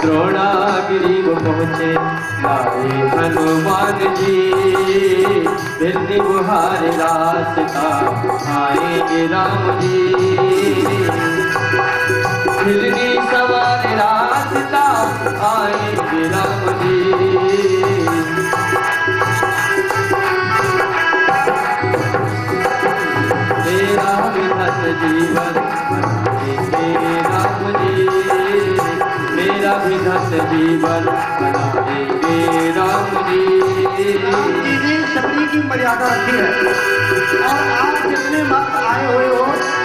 द्रोणागिरी को पहुँचे लाए हनुमान जी, दिल्ली बुहार रास्ता आएंगे राम जी, दिल्ली सवार रास्ता आएंगे राम जी। तेरा विधत जीवन बनाएंगे राम जी, मेरा विधत जीवन बनाएंगे राम जी। राम जी ने सबरी की मर्यादा रखी है और आप जितने भक्त आए हुए हो,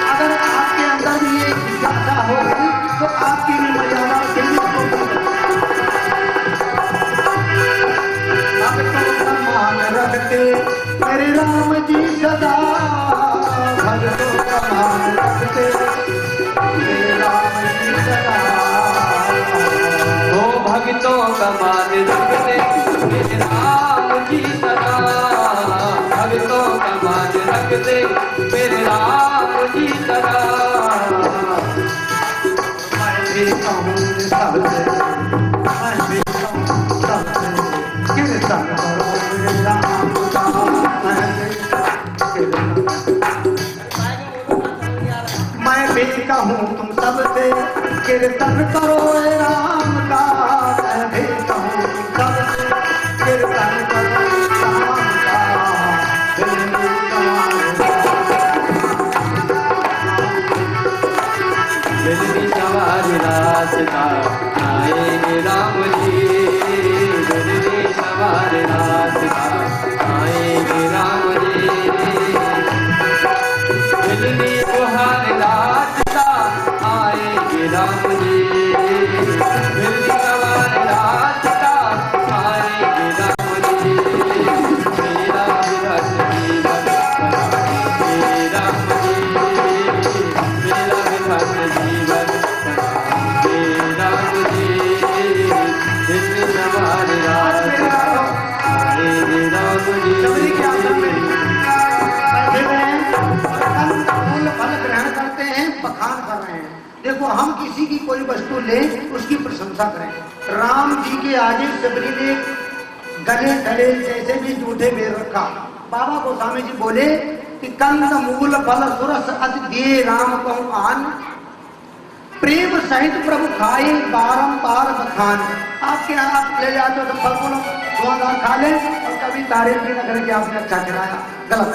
अगर आपके अंदर भी ये जिज्ञासा होगी तो आपकी भी मर्यादा रखेंगे। मान रखते मेरे राम जी सदा, भक्तों का मान रखते मेरे राम जी सदा, ओ भक्तों का मान रखते मेरे राम जी सदा, भक्तों का मान रखते मेरे राम जी सदा। मैं भी कहूँ सबसे, मैं भी कहूँ सबसे, कीर्तन करो मेरे राम का, मैं भी कहूँ तुम सबसे कीर्तन करो हे राम का, मैं भी कहूँ तुम सबसे कीर्तन करो राम का, दिल्ली सवार रास्ता आएंगे राम जी, दिल्ली सवार रास्ता आएंगे राम जी, दिल्ली बुहार रास्ता आएंगे राम जी, दिल्ली सवार रास्ता आएंगे राम जी, मेरा विधत जीवन बनाएंगे राम जी, मेरा विधत जीवन बनाएंगे राम जी, दिल्ली सवार रास्ता आएंगे राम जी। सबरी क्या कर रहे हैं? फल ग्रहण करते हैं, बखान कर रहे हैं। देखो हम किसी की कोई वस्तु ले उसकी प्रशंसा करें। राम जी के आगे सबरी ने गले गले जैसे भी जूठे बेर रखा। बाबा गोस्वामी जी बोले कि कंद मूल फल सुरस अति दिए राम कहूँ आन, प्रेम सहित प्रभु खाए बारंबार बखान। आपके यहाँ आप ले जाते हो तो फल फूल धुआंधार खा ले और कभी तारीफ भी न करें कि आपने अच्छा खिलाया, गलत।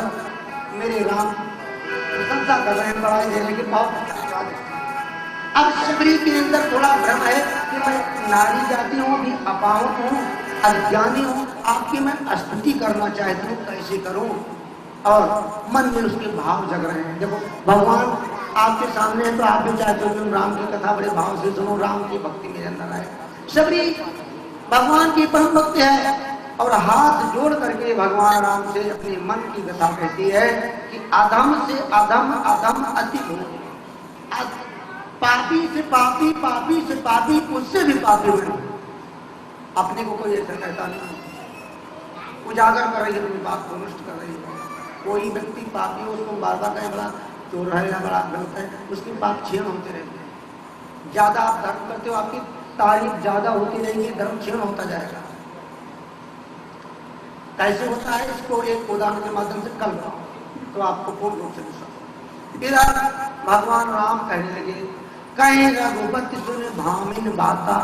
मेरे राम प्रशंसा कर रहे हैं, बड़ाई देने की बहुत अच्छा। अब सबरी के अंदर थोड़ा भ्रम है कि मैं नारी जाति हूँ, अभी अपाहु हूँ, अज्ञानी हूँ, आपकी मैं स्तुति करना चाहती हूँ, कैसे करूँ? और मन में उसके भाव जग रहे हैं। देखो भगवान आपके सामने है तो आप भी चाहते हो कि राम की कथा बड़े भाव से सुनो, राम की भक्ति मेरे अंदर आए। सबरी भगवान की परम भक्त है और हाथ जोड़ करके भगवान राम से अपने मन की कथा कहती है कि अधम से अधम, अधम अति घोर, पापी से पापी, पापी से पापी, उससे भी पापी बनो। अपने को कोई ऐसा कहता नहीं, उजागर कर रही है अपनी बात को, नष्ट कर रही है। कोई व्यक्ति पापी हो उसको बार बार कहे बड़ा चोर है या बड़ा गलत है, उसके पाप क्षीण होते रहते हैं। ज्यादा आप धर्म करते हो, आपकी तारीफ ज्यादा होती रहेगी, धर्म क्षीण होता जाएगा। कैसे होता है इसको एक उदाहरण के माध्यम से कल तो आपको पूर्ण रूप से विश्वास। इधर भगवान राम कहने लगे, कहीं रघुपति सुने भामिन बाता,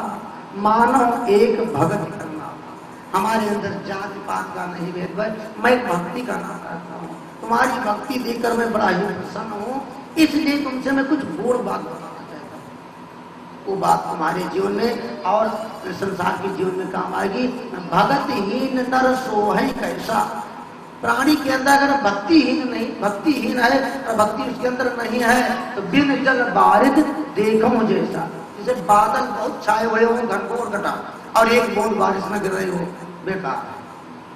मानो एक भगत करना। हमारे अंदर जाति पात का नहीं भेदभाव, मैं भक्ति का नाम करता हूँ। तुम्हारी भक्ति देखकर मैं बड़ा ही प्रसन्न हूँ, इसलिए तुमसे मैं कुछ गूढ़ बात बताना चाहता हूँ। वो बात तुम्हारे जीवन में और संसार के जीवन में काम आएगी। भगतहीन नर सोहै कैसा, प्राणी के अंदर अगर भक्तिहीन है और भक्ति उसके अंदर नहीं है तो बिन जल बारिद देखो जैसा। जैसे बादल बहुत छाए हुए हो, घनघोर घटा, और एक बूंद बारिश में गिर रही हो, बेकार।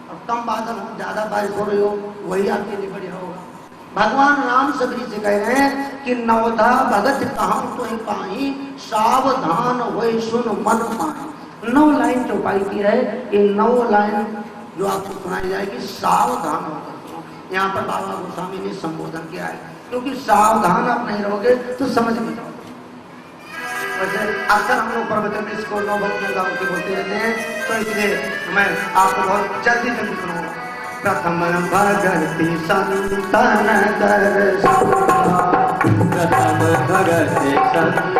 और कम बादल हो, ज्यादा बारिश हो रही हो, वही आपके लिए बढ़िया होगा। भगवान राम सबरी से कह रहे हैं कि नवधा भगत कहाँ तो ही पाई, सावधान वही सुन मन पाई। 9 लाइन चौपाई की है, ये 9 लाइन जो आपको सुनाई जाएगी, सावधान होकर सुनो। यहाँ पर बाबा गोस्वामी ने संबोधन किया है, क्योंकि सावधान आप नहीं रहोगे तो समझ नहीं जाओगे। वैसे अक्सर हम लोग प्रवचन में इसको नौ भक्तियों गाँव के बोलते रहते हैं, तो इसलिए मैं आपको बहुत जल्दी जल्दी सुनाऊंगा। प्रथम भगति संतन दर्शन, प्रथम भगति संतन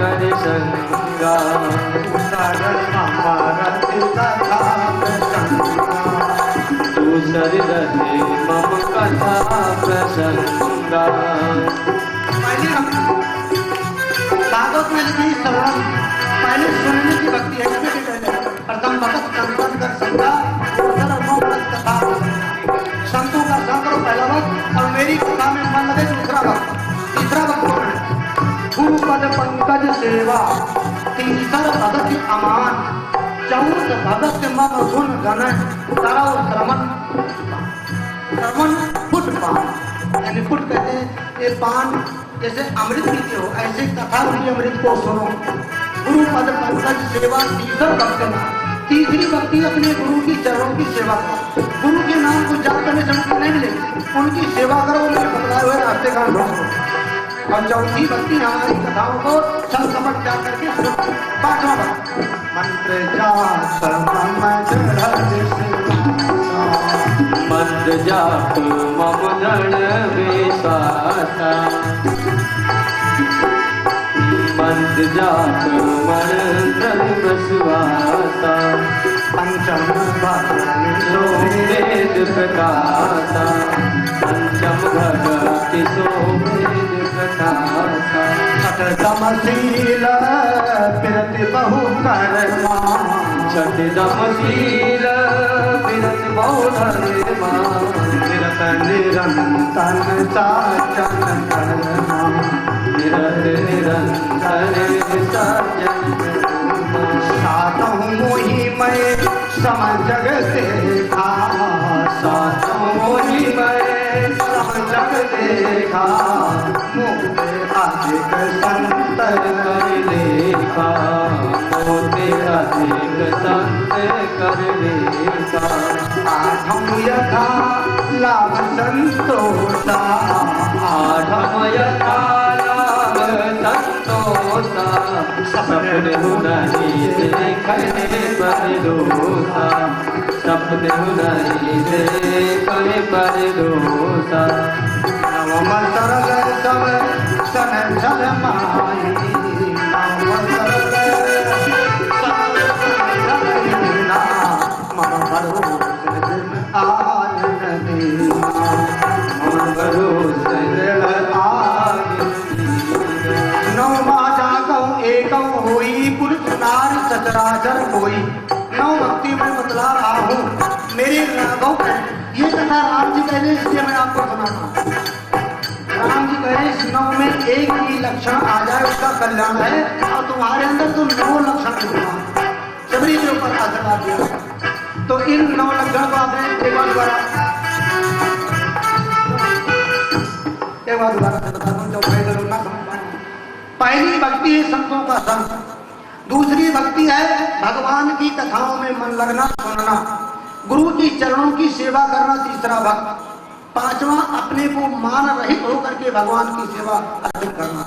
कर संगा, दूसर अमरति कथा प्रसंगा, दूसर रति मम कथा प्रसंगा। पहले हम भागवत में लिखी श्रवण, पहले सुनने की भक्ति है, इसमें भी पहले प्रथम भगत संतन कर संगा, दूसर अमरति कथा प्रसंगा। संतों का संग करो पहला वक्त, और मेरी कथा में मन लगे दूसरा वक्त। तीसरा वक्त कौन है? गुरु पद पंकज सेवा, तीसर भगत अमान, चौथ भगत मम गुण गण, करौ श्रवण श्रवण फुट पान। यानी फुट कहते हैं ये पान जैसे अमृत पीते हो, ऐसे कथा रूपी अमृत को सुनो। गुरु पद पंकज सेवा, तीसर भक्त, तीसरी भक्ति अपने गुरु की चरणों की सेवा करो। गुरु के नाम को जाप करने से मुक्ति नहीं मिलेगी, उनकी सेवा करो, उन्हें बतलाए हुए रास्ते का अनुभव करो। और चौथी भक्ति हमारी कथाओं को छल कपट त्याग करके सुनो। पांचवा भक्त मंत्र जाप मंत्र जाप मम दृढ़ विश्वासा, मंत्र जाप मन दृढ़ विश्वासा, पंचम वेद प्रकाशा, पंचम भगति वेद प्रकाशा, शतमशील पिरति बहु कर्मा, छठदमशील विरत बहु धर्मा, निरत निरंतन साचन कर्मा, निरत निरंतर साजन कर्मा। सातों मोहि मैं सम जग देखा, सातों मोहि मैं सम जग देखा, मोते अधिक संतर कर लेखा, मोते अधिक संत कर लेखा। आठम यथा लाभ संतोषा, आठम यथा लाभ संतोषा, सपने नहीं देखने पर दोषा, सपने नहीं देखने पर दोषा। नवम सरल सब सन जल माई, नवम सरल सब सन जल मीना, मम भरोसे आनन दीना, मम भरोसे आनन दीना। नवमा जागौ एकौ होई, पुरुष नारी सचराचर कोई। नौ भक्ति में बतला रहा हूँ मेरे राघव है। ये कथा राम जी कह रहे, इसलिए मैं आपको सुनाता हूँ। राम जी कह रहे इस नौ में एक ही लक्षण आ जाए उसका कल्याण है, और तुम्हारे अंदर तो नौ लक्षण दिखा, सबरी के ऊपर आशीर्वाद दिया। तो इन नौ लक्षण को आपने एक बार दोबारा से बता दूं, चौपाई जरूर ना समझ पाए। पहली भक्ति है संतों का संग, दूसरी भक्ति है भगवान की कथाओं में मन लगना, सुनना, गुरु की चरणों की सेवा करना, तीसरा भक्त। पांचवा अपने को मान रहित होकर के भगवान की सेवा अर्पित करना।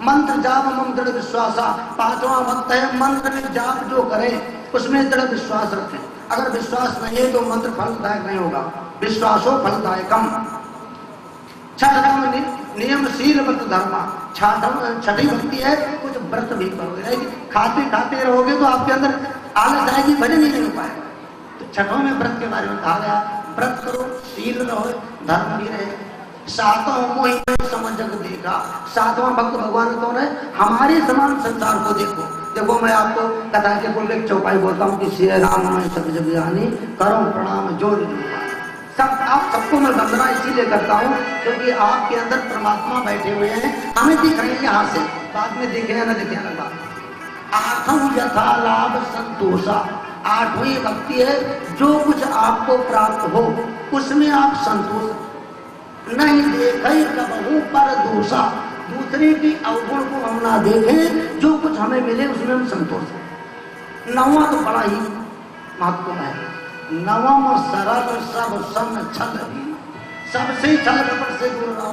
मंत्र जाप मम दृढ़ विश्वासा, पांचवा भक्त है मंत्र में जाप जो करे उसमें दृढ़ विश्वास रखें। अगर विश्वास नहीं है तो मंत्र फलदायक नहीं होगा, विश्वासो फलदायकम। छठम नियमशील व्रत धर्मा, छठी भक्ति है कुछ व्रत भी करोगे, खाते खाते रहोगे तो आपके अंदर आलस आएगी, भजन ही नहीं हो पाएगा। तो छठों में व्रत के बारे में कहा गया, व्रत करो, शील रहो, धर्म भी रहे। सातों मोहि समझ जग देखा, सातवां भक्त भगवान कौन है? हमारे समान संसार को देखो। देखो मैं आपको कथा के बोल एक चौपाई बोलता हूँ कि श्री राम मैं सब जग जानी, करो प्रणाम जोड़ सब। आप सबको मैं वंदना इसीलिए करता हूँ क्योंकि आपके अंदर परमात्मा बैठे हुए हैं, हमें दिख रहे हैं यहाँ से, बाद में दिखे या न दिखे अलग बात। आठम यथा लाभ संतोषा, आठवीं भक्ति है जो कुछ आपको प्राप्त हो उसमें आप संतोष नहीं देखे कबहू पर दोषा, दूसरे की अवगुण को हम ना देखें, जो कुछ हमें मिले उसमें हम संतोष हैं। नौवां तो बड़ा ही महत्वपूर्ण है। नवम सरल सब सन छल ही, सबसे छल कपट से दूर रहो।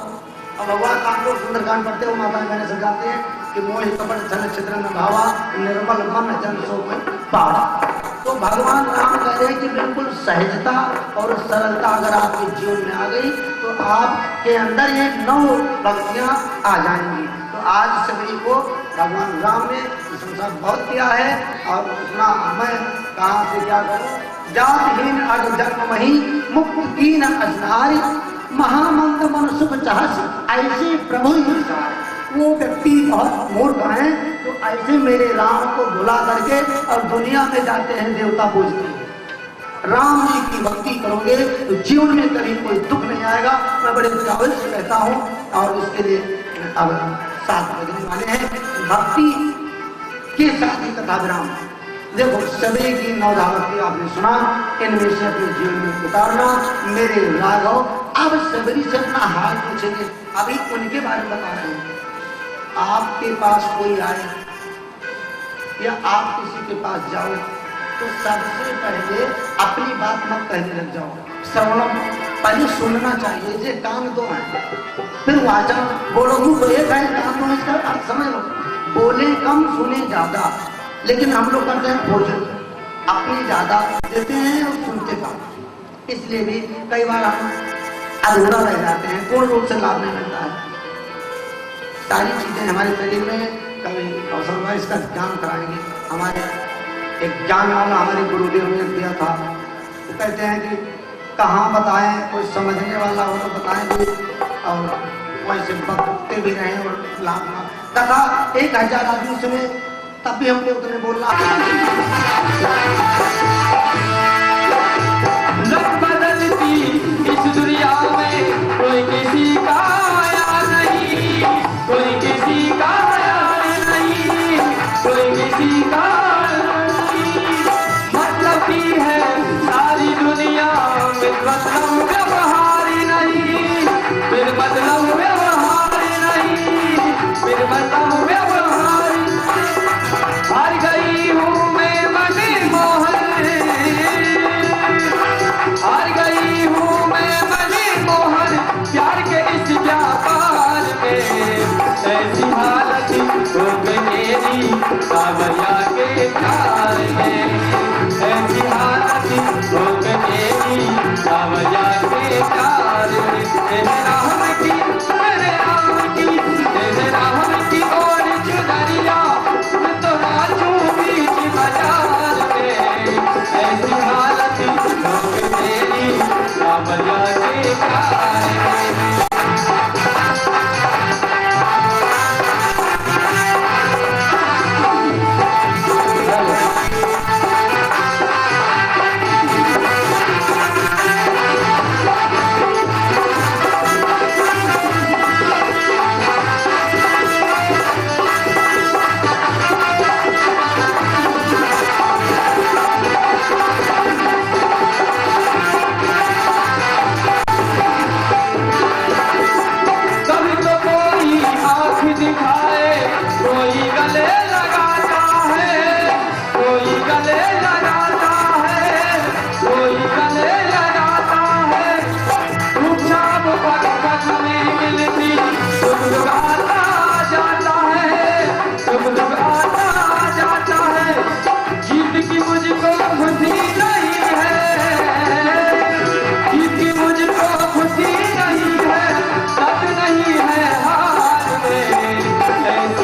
और भगवान आपको सुंदरकांड पढ़ते हो, माता बहने समझाते हैं कि मोहि कपट धन छिद्र न भावा, निर्मल मन जन सो कोई पावा। तो भगवान राम कह रहे हैं कि बिल्कुल सहजता और सरलता अगर आपके जीवन में आ गई तो आपके अंदर ये 9 भक्तियां आ जाएंगी। तो आज सभी को भगवान राम ने संसार बहुत किया है और उतना मैं कहाँ से क्या करूँ। जातहीन अग जन्म मही मुक्त कीन अजनारी, महामंद मन सुख चाहस ऐसे प्रभु विचार। वो व्यक्ति बहुत मूर्ख हैं तो ऐसे मेरे राम को भुला करके और दुनिया में जाते हैं देवता पूजते हैं। राम जी की भक्ति करोगे तो जीवन में कभी कोई दुख नहीं आएगा। मैं बड़े चावल से कहता हूँ और इसके लिए अब 7 बजने वाले हैं। भक्ति के साथ ही कथा विराम। देखो सभी की 9 भक्ति आपने सुना, इनमें से अपने जीवन में उतारना। मेरे राघव अब सबरी से अपना हाल पूछेंगे, अभी उनके बारे में बता रहे हैं। आपके पास कोई आए या आप किसी के पास जाओ तो सबसे पहले अपनी बात मत कहने लग जाओ। श्रवण पहले सुनना चाहिए। ये कान 2 हैं, फिर वाचन बोलो मुंह तो एक है, कान 2 इसका अर्थ समझ लो। बोले कम सुने ज्यादा, लेकिन हम लोग करते हैं भोजन अपनी ज्यादा देते हैं और सुनते कम। इसलिए भी कई बार हम अधूरा रह जाते हैं, पूर्ण रूप से लाभ नहीं मिलता है। सारी चीजें हमारे शरीर में कभी अवसर हुआ इसका ज्ञान कराएंगे। हमारे एक ज्ञान वाला हमारे गुरुदेव ने दिया था, वो कहते हैं कि कहाँ बताएं, कोई समझने वाला हो तो बताएं भी, और वैसे बकते भी रहे और लाभ ना कथा 1000 आदमी सुने तब भी हमने उतने बोलना। बदलती इस दुनिया में कोई किसी का आया नहीं, कोई किसी का आया नहीं, कोई किसी का नहीं। मतलब की है सारी दुनिया में मतलब व्यवहारी नहीं, फिर मतलब व्यवहारी नहीं, फिर मतलब व्यवहारी। हार गई हूँ मैं मने मोहन, हार गई हूँ मैं मने मोहन, प्यार के इस व्यापार में। ऐसी हालत हो गई मेरी सावरिया के प्यार में, ऐसी हालत हो गई मेरी सावरिया के प्यार में। तेरे राम की, तेरे राम की, तेरे राम की ओर चुनरिया तो नाचूं बीच बाजार में। ऐसी हालत हो गई मेरी सावरिया के प्यार में। ऐसी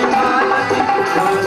हालत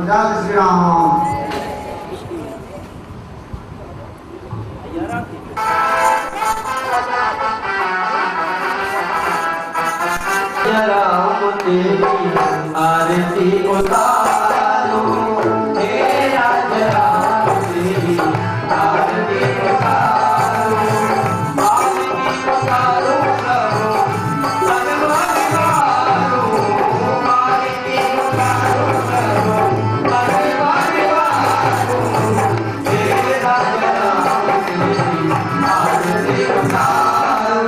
जय श्री राम। राम तेरी आरती उतारो, हे राज राम तेरी आरती उतारो, आरती उतारो प्रभु भगवान वारो, आरती उतारो प्रभु भगवान वारो, हे राज राम तेरी आरती उतारो।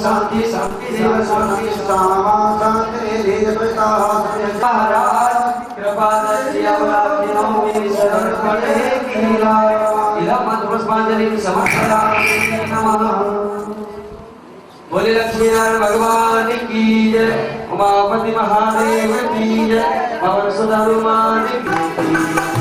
शांति शांति देव शांति सामा शांति महाराज कृपा दृष्टि अवलादिनो मे शरण पड़े कीला इदं मंत्र पुष्पांजलि समर्पयामि नमः। बोले लक्ष्मी नारायण भगवान की जय, उमापति महादेव की जय, पवन सुत हनुमान की जय।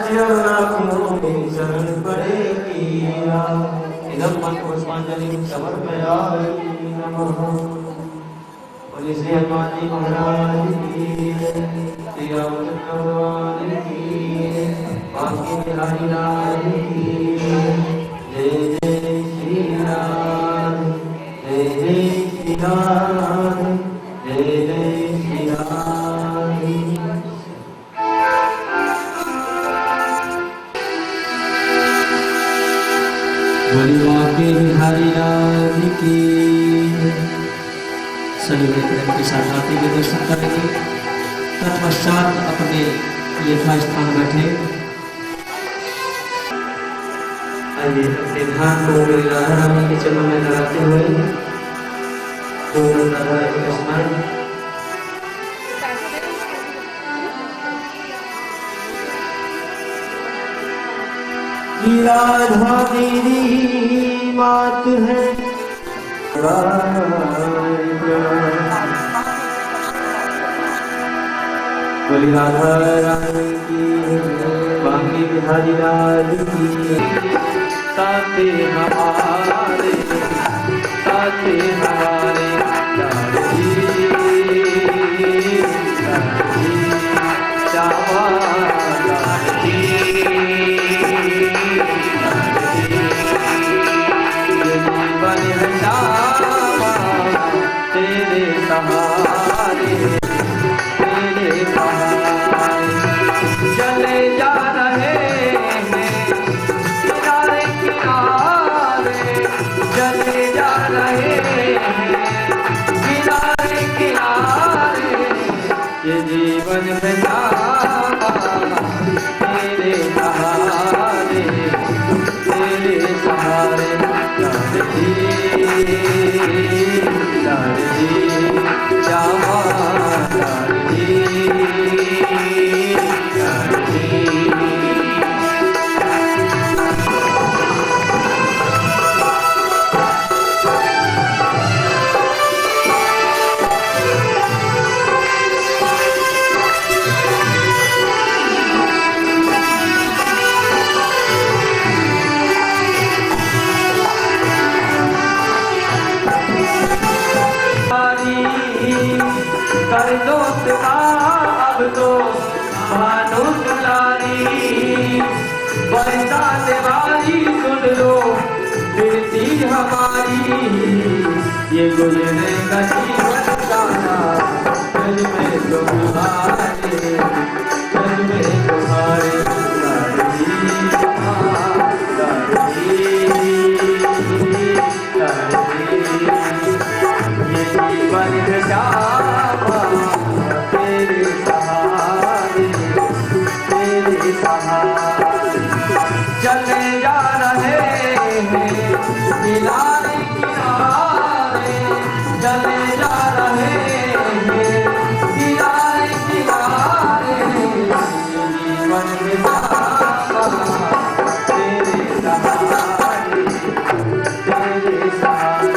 आँखों में शरण पड़ेगी इदं मंत्र पुष्पांजलि समर्पयामि नमः। बोलिए श्री हनुमान जी महाराज की श्री रामचंद्र भगवान की बांके बिहारी लाल की जय जय श्री राम जय जय श्री राम जय जय श्री राम। बोलिए बांके बिहारी लाल की। सभी प्रेम के साथ आरती के दर्शन करेंगे। तत्पश्चात अपने यथास्थान बैठे। आइए अपने ध्यान को मेरी राधा रानी के चरणों में लगाते हुए ओम राधा कृष्ण राधा मेरी मात है बोली राधा रानी की बांके बिहारी लाल की। साथे हमारे श्यामा जीवन है श्यामा तेरे सहारे तेरे सहारे चले जा रहे हैं किनारे किनारे चले जा रहे हैं किनारे किनारे ये जीवन है श्यामा तेरे सहारे तेरे सहारे कर दो अब तो भानु दुलारी बरसात वाली सुन लो बेटी हमारी ये गुजरे का जीवन गाना कल में तुम्हारे कल में तुम्हारे ये जीवन है श्यामा तेरे सहारे तेरे सहारे चले जा रहे हैं किनारे किनारे चले जा रहे हैं किनारे किनारे जीवन में श्यामा तेरे सहारे तेरे सहारे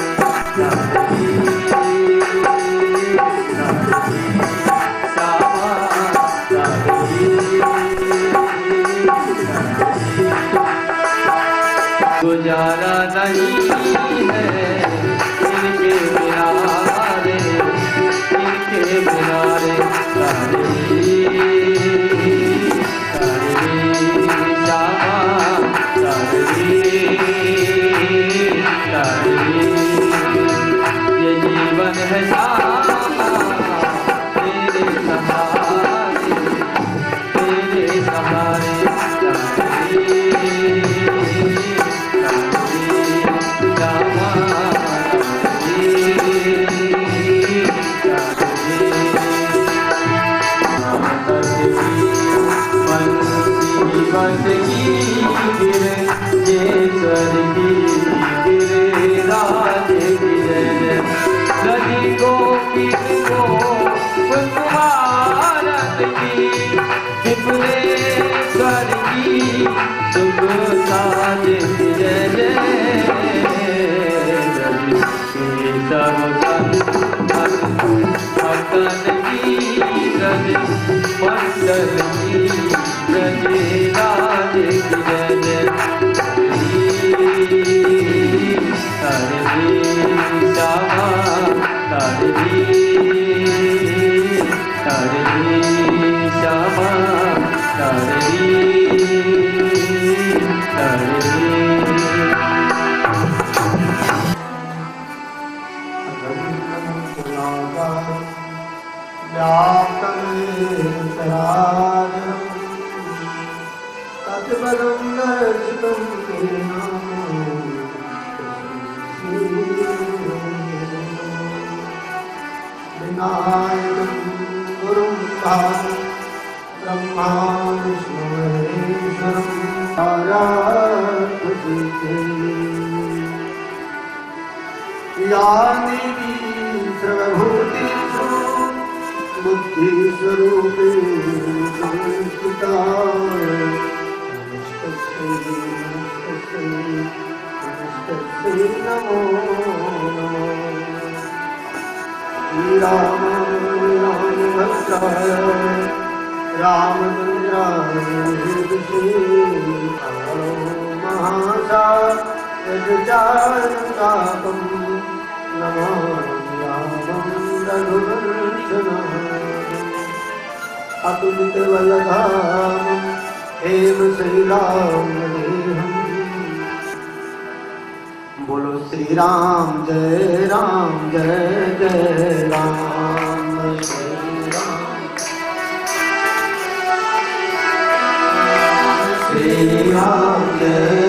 गुजारा नहीं है इनके किनारे ये जीवन है श्यामा तेरे सहारे तेरे सहारे यानी सर्वभूतेषु बुद्धिस्वरूपे संस्थिता नमस्तस्यै नमो नमः। श्रीराम राम भद्राय रामचन्द्राय महासागरजातं नमामि रामं रघुवंशनः। अतुलितबलधामं हेमशैलामदेहम्। बोलो श्री राम जय जय राम श्री राम। श्री राम जय